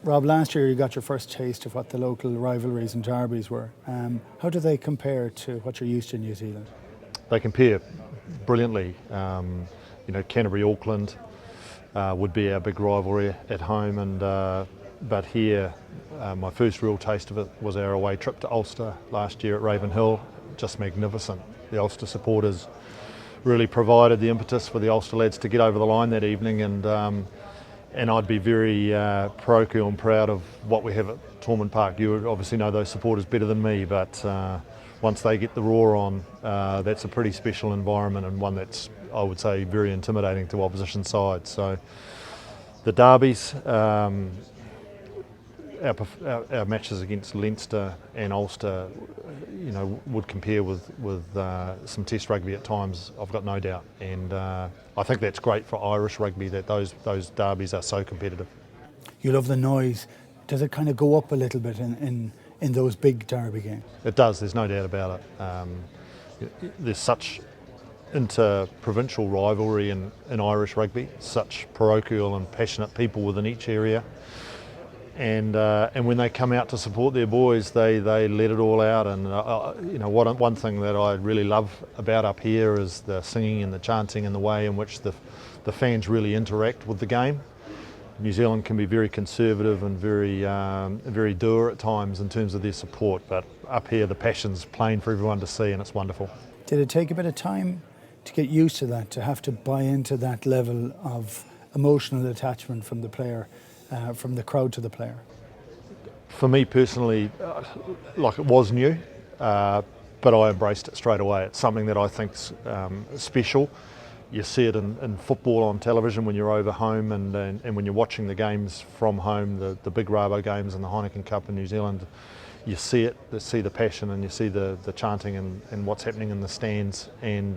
Rob, last year you got your first taste of what the local rivalries and derbies were. How do they compare to what you're used to in New Zealand? They compare brilliantly. Canterbury, Auckland would be our big rivalry at home, but here my first real taste of it was our away trip to Ulster last year at Ravenhill. Just magnificent. The Ulster supporters really provided the impetus for the Ulster lads to get over the line that evening, and I'd be very parochial and proud of what we have at Tormund Park. You obviously know those supporters better than me, but once they get the roar on, that's a pretty special environment, and one that's, I would say, very intimidating to opposition sides. So the derbies, our matches against Leinster and Ulster, would compare with some Test rugby at times, I've got no doubt. And I think that's great for Irish rugby, that those derbies are so competitive. You love the noise. Does it kind of go up a little bit in those big derby games? It does, there's no doubt about it. There's such inter-provincial rivalry in Irish rugby, such parochial and passionate people within each area. And when they come out to support their boys, they let it all out. And one thing that I really love about up here is the singing and the chanting and the way in which the fans really interact with the game. New Zealand can be very conservative and very dour at times in terms of their support, but up here the passion's plain for everyone to see, and it's wonderful. Did it take a bit of time to get used to that, to have to buy into that level of emotional attachment from the player? From the crowd to the player? For me personally, it was new, but I embraced it straight away. It's something that I think's special. You see it in football on television when you're over home, and when you're watching the games from home, the big Rabo games and the Heineken Cup in New Zealand, you see it, you see the passion, and you see the chanting and what's happening in the stands. And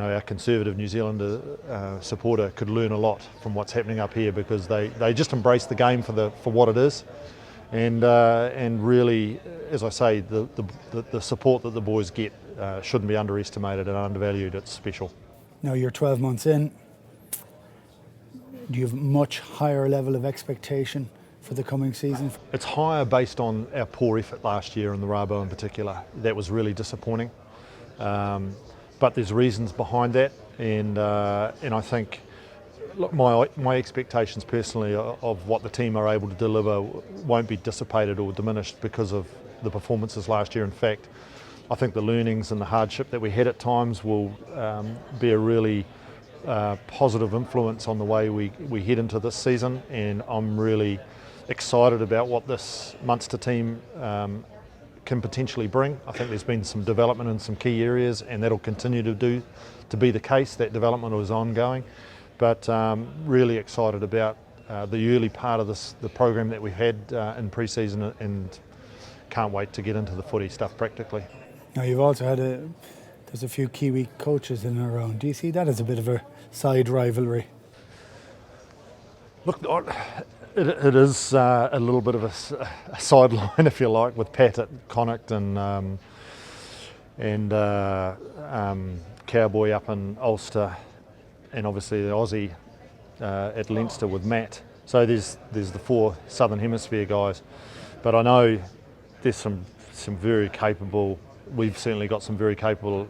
our conservative New Zealander supporter could learn a lot from what's happening up here, because they just embrace the game for what it is, and really, as I say, the support that the boys get shouldn't be underestimated and undervalued. It's special. Now you're 12 months in. Do you have much higher level of expectation for the coming season? It's higher based on our poor effort last year in the Rabo in particular. That was really disappointing. But there's reasons behind that, and I think, look, my expectations personally of what the team are able to deliver won't be dissipated or diminished because of the performances last year. In fact, I think the learnings and the hardship that we had at times will be a really positive influence on the way we head into this season, and I'm really excited about what this Munster team can potentially bring. I think there's been some development in some key areas, and that'll continue to be the case. That development is ongoing, but really excited about the early part of the program that we've had in pre-season, and can't wait to get into the footy stuff practically. Now you've also had there's a few Kiwi coaches in and around. Do you see that as a bit of a side rivalry? Look, it is a little bit of a sideline, if you like, with Pat at Connacht and Cowboy up in Ulster, and obviously the Aussie at Leinster with Matt. So there's the four Southern Hemisphere guys, but I know there's some very capable. We've certainly got some very capable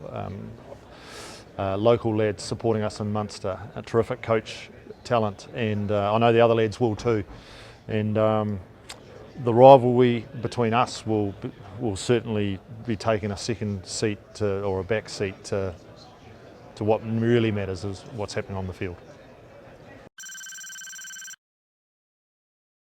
local lads supporting us in Munster. A terrific coach talent, and I know the other lads will too. And the rivalry between us will certainly be taking a second seat or a back seat to what really matters is what's happening on the field.